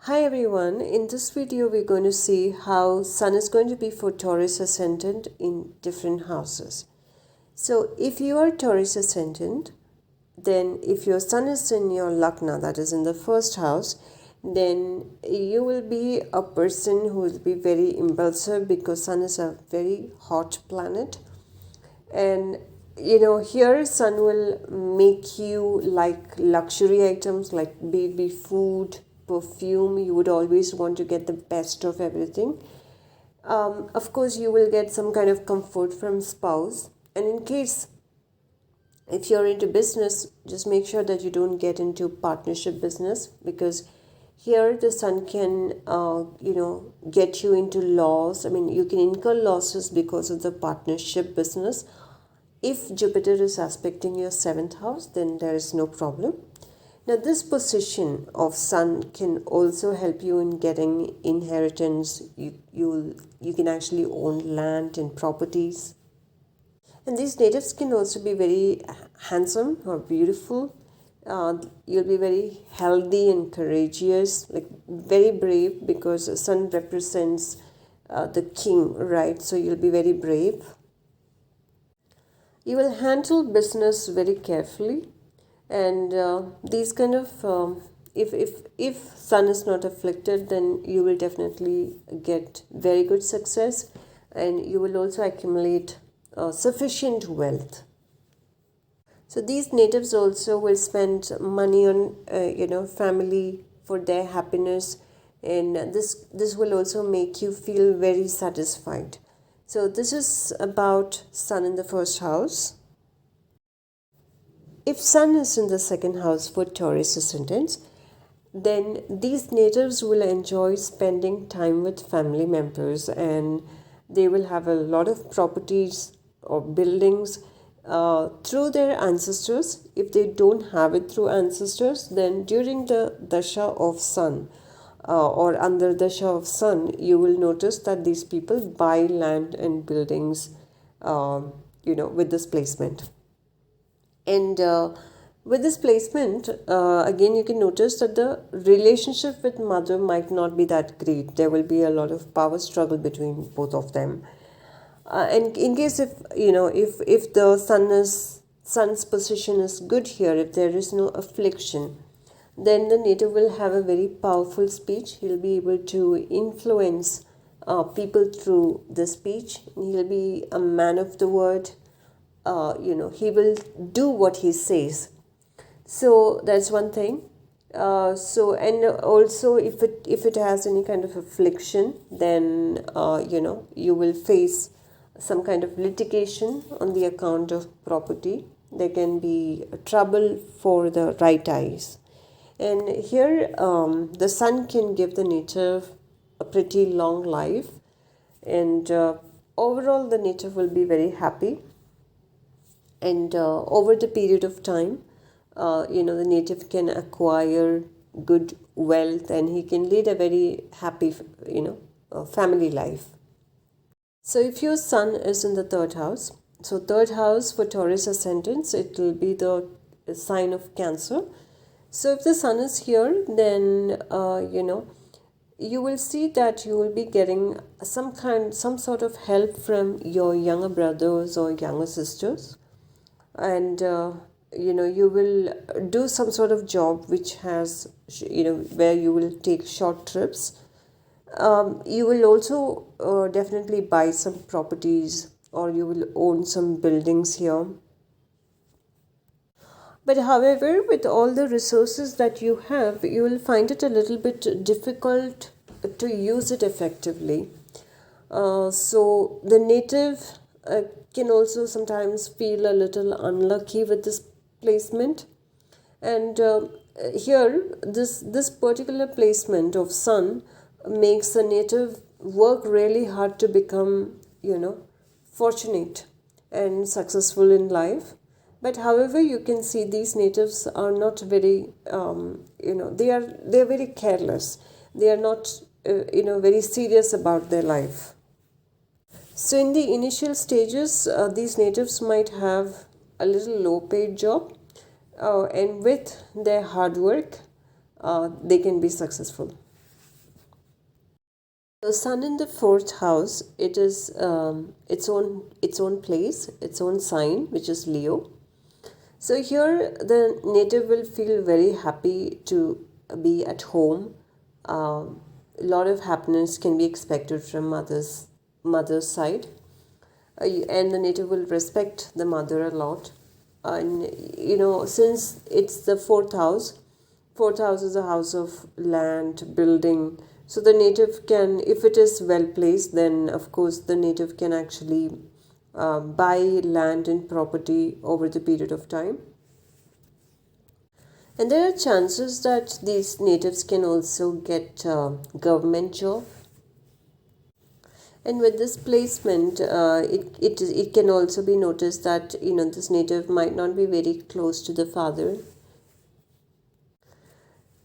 Hi everyone, in this video we're going to see how Sun is going to be for Taurus Ascendant in different houses. So if you are Taurus Ascendant, then if your Sun is in your Lagna, that is in the first house, then you will be a person who will be very impulsive because Sun is a very hot planet. And here Sun will make you like luxury items, like be food, perfume. You would always want to get the best of everything. Of course, you will get some kind of comfort from spouse. And in case if you're into business, just make sure that you don't get into partnership business, because here the Sun can get you into loss. I mean, you can incur losses because of the partnership business. If Jupiter is aspecting your 7th house, then there is no problem. Now, this position of Sun can also help you in getting inheritance. You can actually own land and properties. And these natives can also be very handsome or beautiful. You'll be very healthy and courageous, like very brave, because Sun represents the king, right? So you'll be very brave. You will handle business very carefully, and these kind of if Sun is not afflicted, then you will definitely get very good success, and you will also accumulate sufficient wealth. So these natives also will spend money on family for their happiness, and this will also make you feel very satisfied. So this is about Sun in the first house. If Sun is in the second house for Taurus Ascendants, then these natives will enjoy spending time with family members, and they will have a lot of properties or buildings through their ancestors. If they don't have it through ancestors, then during the Dasha of Sun or under Dasha of Sun, you will notice that these people buy land and buildings with this placement. And with this placement, again, you can notice that the relationship with mother might not be that great. There will be a lot of power struggle between both of them. And in case if the Sun's position is good here, if there is no affliction, then the native will have a very powerful speech. He'll be able to influence people through the speech. He'll be a man of the word. He will do what he says. So that's one thing. And also if it has any kind of affliction, then you will face some kind of litigation on the account of property. There can be trouble for the right eyes. And here the Sun can give the native a pretty long life, and overall the native will be very happy. And over the period of time, the native can acquire good wealth, and he can lead a very happy family life. So if your Sun is in the 3rd house, so 3rd house for Taurus Ascendants, it will be the sign of Cancer. So if the Sun is here, then you will see that you will be getting some sort of help from your younger brothers or younger sisters. And you will do some sort of job which has where you will take short trips. You will also definitely buy some properties, or you will own some buildings here. But however, with all the resources that you have, you will find it a little bit difficult to use it effectively. So the native can also sometimes feel a little unlucky with this placement. And here, this particular placement of Sun makes the native work really hard to become, fortunate and successful in life. But however, you can see these natives are not very, they are very careless. They are not, very serious about their life. So in the initial stages, these natives might have a little low paid job, and with their hard work, they can be successful. So sun in the fourth house, it is its own place, its own sign, which is Leo. So here the native will feel very happy to be at home. A lot of happiness can be expected from mother's side, and the native will respect the mother a lot. And since it's the fourth house is a house of land, building. So the native can, if it is well placed, then of course the native can actually buy land and property over the period of time. And there are chances that these natives can also get a government job. And with this placement, it can also be noticed that this native might not be very close to the father.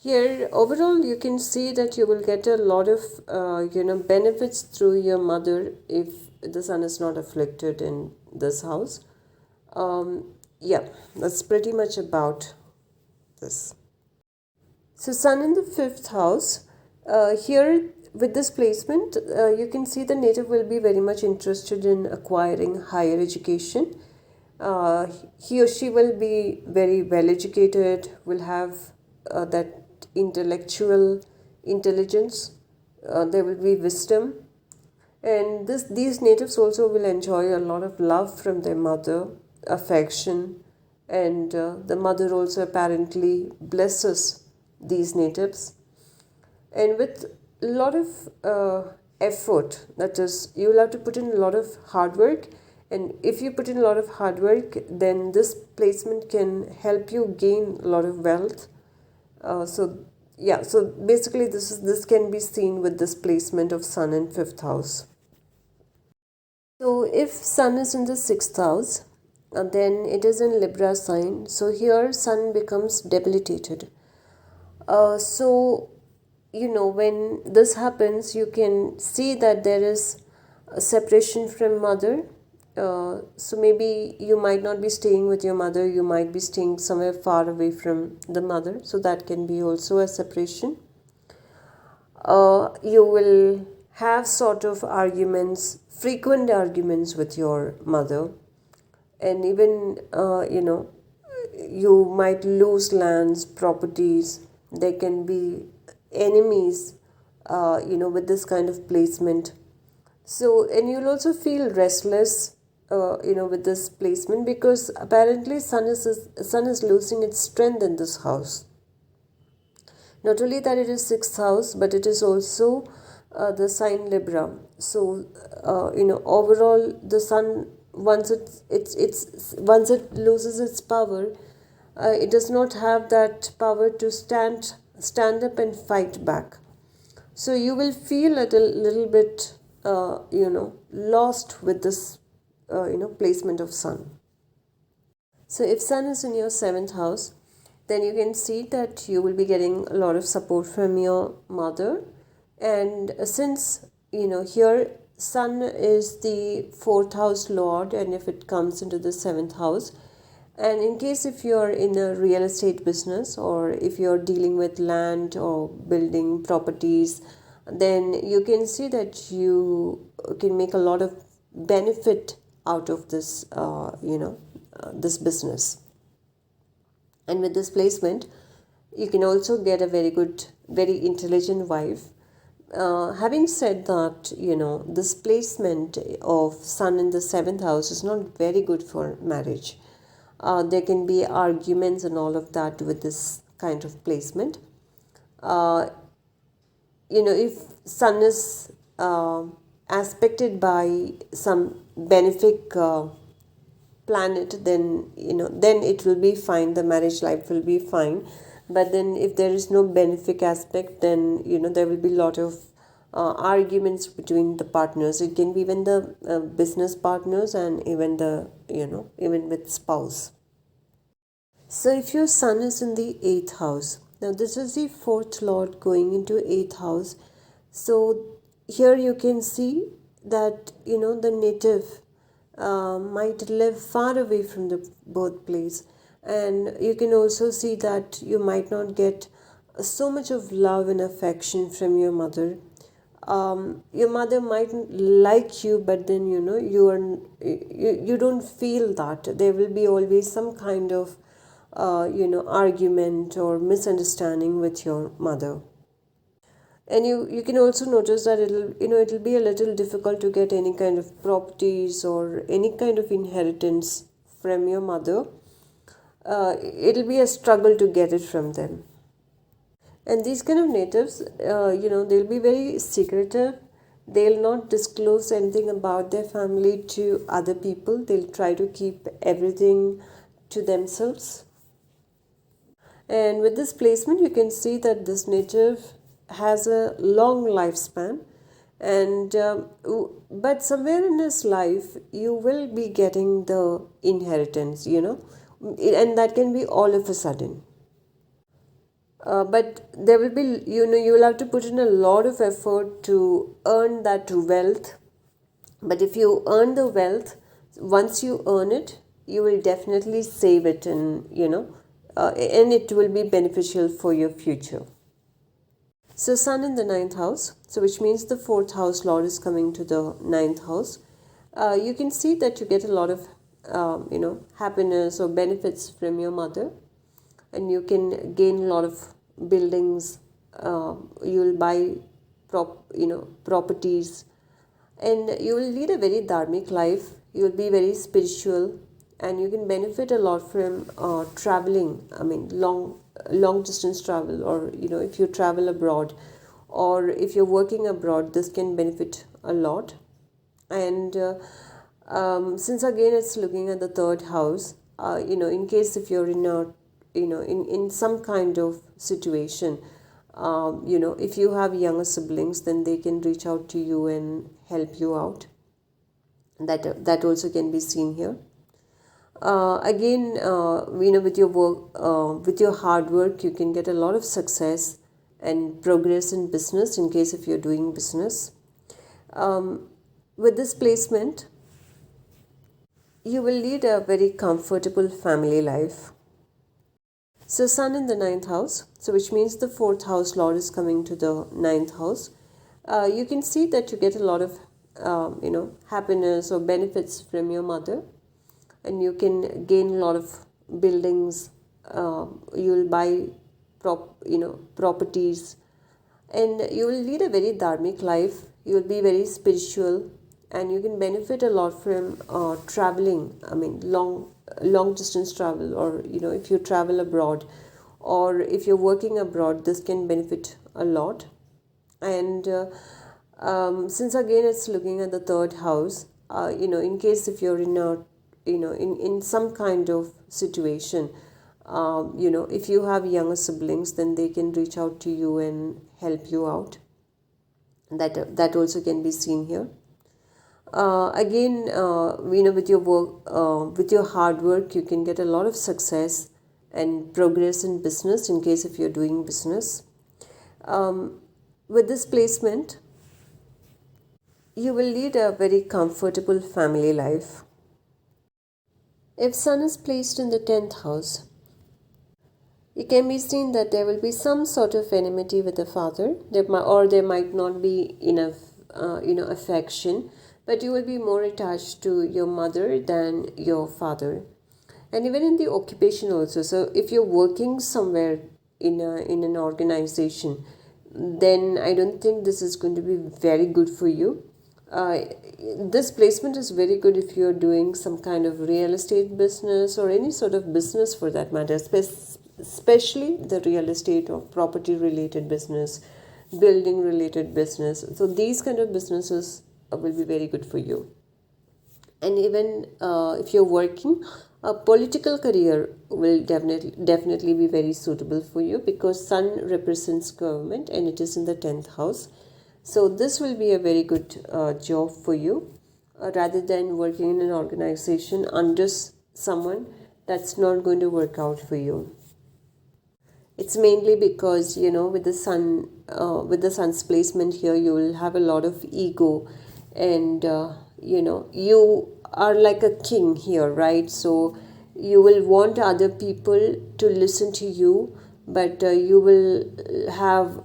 Here, overall, you can see that you will get a lot of benefits through your mother if the sun is not afflicted in this house. Yeah, that's pretty much about this. So sun in the fifth house. Here with this placement, you can see the native will be very much interested in acquiring higher education. He or she will be very well educated, will have that intellectual intelligence. There will be wisdom, and these natives also will enjoy a lot of love from their mother, affection, and the mother also apparently blesses these natives. And with a lot of effort, that is, you will have to put in a lot of hard work, and if you put in a lot of hard work, then this placement can help you gain a lot of wealth. So basically this can be seen with this placement of sun in fifth house. So if sun is in the sixth house, then it is in Libra sign. So here sun becomes debilitated. So when this happens, you can see that there is a separation from mother. So maybe you might not be staying with your mother, you might be staying somewhere far away from the mother. So that can be also a separation. You will have sort of arguments, frequent arguments with your mother, and even you might lose lands, properties. There can be enemies with this kind of placement. So, and you'll also feel restless with this placement, because apparently sun is losing its strength in this house. Not only that it is sixth house, but it is also the sign Libra. So overall the sun, once it loses its power, it does not have that power to stand up and fight back. So you will feel a little bit lost with this placement of sun. So if sun is in your seventh house, then you can see that you will be getting a lot of support from your mother. And since here sun is the fourth house lord, and if it comes into the seventh house, and in case if you're in a real estate business, or if you're dealing with land or building properties, then you can see that you can make a lot of benefit out of this this business. And with this placement, you can also get a very good, very intelligent wife. Having said that, this placement of sun in the seventh house is not very good for marriage. There can be arguments and all of that with this kind of placement. If sun is aspected by some benefic planet, then it will be fine, the marriage life will be fine. But then if there is no benefic aspect, then there will be a lot of arguments between the partners. It can be even the business partners, and even the even with spouse. So if your sun is in the eighth house, now this is the fourth lord going into eighth house. So here you can see that the native might live far away from the birthplace, and you can also see that you might not get so much of love and affection from your mother. your mother might like you, but then you don't feel that. There will be always some kind of argument or misunderstanding with your mother. And you can also notice that it'll be a little difficult to get any kind of properties or any kind of inheritance from your mother. It'll be a struggle to get it from them. And these kind of natives, they'll be very secretive. They'll not disclose anything about their family to other people. They'll try to keep everything to themselves. And with this placement, you can see that this native has a long lifespan, and but somewhere in his life you will be getting the inheritance, and that can be all of a sudden. But there will be, you will have to put in a lot of effort to earn that wealth. But if you earn the wealth, once you earn it, you will definitely save it, and and it will be beneficial for your future. So Sun in the 9th house, so which means the 4th house lord is coming to the 9th house. You can see that you get a lot of happiness or benefits from your mother, and you can gain a lot of buildings. You will buy properties, and you will lead a very dharmic life. You will be very spiritual, and you can benefit a lot from traveling. I mean, long distance travel, or if you travel abroad, or if you're working abroad, this can benefit a lot. And since again it's looking at the 3rd house, in case if you're in a in some kind of situation, if you have younger siblings, then they can reach out to you and help you out. That also can be seen here. Again, with your work, with your hard work, you can get a lot of success and progress in business, in case if you're doing business. With this placement, you will lead a very comfortable family life. So Sun in the 9th house, so which means the 4th house lord is coming to the 9th house. You can see that you get a lot of happiness or benefits from your mother, and you can gain a lot of buildings. You will buy properties, and you will lead a very dharmic life. You will be very spiritual, and you can benefit a lot from traveling. I mean, long distance travel, or if you travel abroad, or if you're working abroad, this can benefit a lot. And since again it's looking at the 3rd house, in case if you're in a in some kind of situation, if you have younger siblings, then they can reach out to you and help you out. That also can be seen here. Again, with your work, with your hard work, you can get a lot of success and progress in business, in case if you're doing business. With this placement, you will lead a very comfortable family life. If Sun is placed in the 10th house, it can be seen that there will be some sort of enmity with the father, there might not be enough affection, but you will be more attached to your mother than your father. And even in the occupation also, so if you're working somewhere in an organization, then I don't think this is going to be very good for you. This placement is very good if you're doing some kind of real estate business, or any sort of business for that matter, especially the real estate or property related business, building related business. So these kind of businesses will be very good for you. And even if you're working, a political career will definitely be very suitable for you, because Sun represents government and it is in the 10th house. So this will be a very good job for you, rather than working in an organization under someone. That's not going to work out for you. It's mainly because with the sun, with the sun's placement here, you will have a lot of ego, and you are like a king here, right? So you will want other people to listen to you, but you will have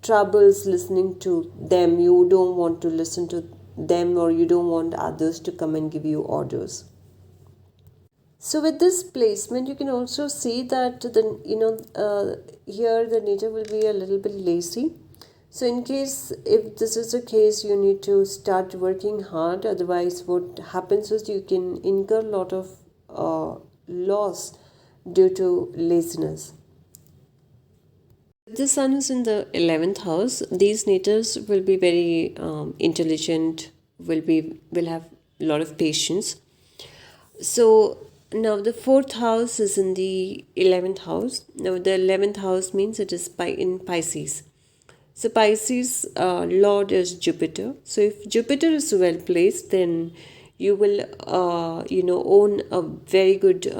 troubles listening to them. You don't want to listen to them, or you don't want others to come and give you orders. So with this placement, you can also see that here the nature will be a little bit lazy. So in case if this is the case, you need to start working hard. Otherwise, what happens is you can incur a lot of loss due to laziness. The sun is in the 11th house. These natures will be very intelligent, will have a lot of patience. So now the 4th house is in the 11th house. Now the 11th house means it is in Pisces. So Pisces Lord is Jupiter. So if Jupiter is well placed, then you will own a very good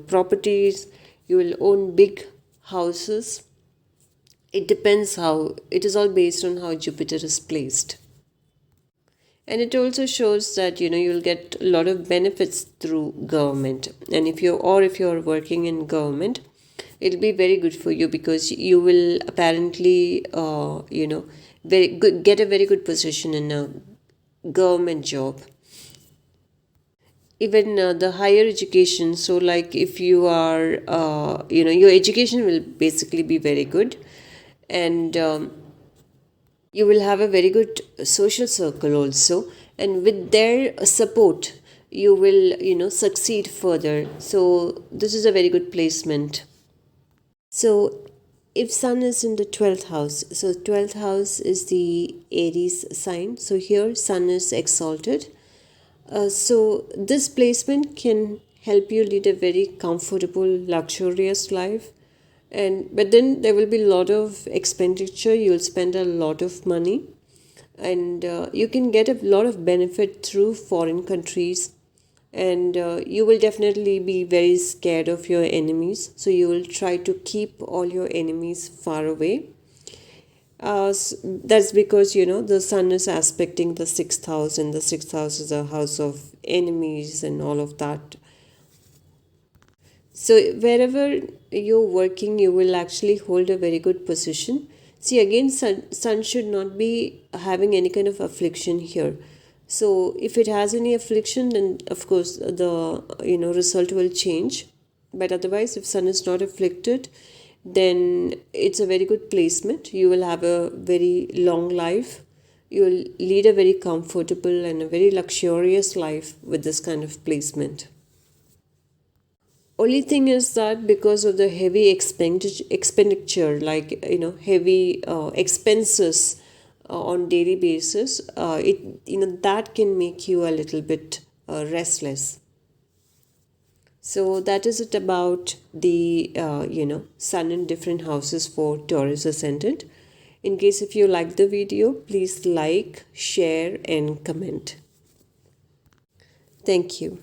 properties. You will own big houses. It depends how, it is all based on how Jupiter is placed. And it also shows that you'll get a lot of benefits through government. And if you're working in government, it'll be very good for you, because you will apparently get a very good position in a government job. Even the higher education, so like if you are your education will basically be very good. And you will have a very good social circle also, and with their support you will succeed further. So this is a very good placement. So if sun is in the 12th house, so 12th house is the Aries sign, so here sun is exalted. So this placement can help you lead a very comfortable, luxurious life. But then there will be a lot of expenditure. You'll spend a lot of money, and you can get a lot of benefit through foreign countries. And you will definitely be very scared of your enemies, so you will try to keep all your enemies far away. That's because the sun is aspecting the 6th house, and the 6th house is a house of enemies and all of that. So wherever you're working, you will actually hold a very good position. See, again, sun should not be having any kind of affliction here. So if it has any affliction, then of course the result will change. But otherwise, if sun is not afflicted, then it's a very good placement. You will have a very long life. You will lead a very comfortable and a very luxurious life with this kind of placement. Only thing is that because of the heavy expenditure, like heavy expenses on daily basis, that can make you a little bit restless. So that is it about the sun in different houses for Taurus Ascendant. In case if you like the video, please like, share and comment. Thank you.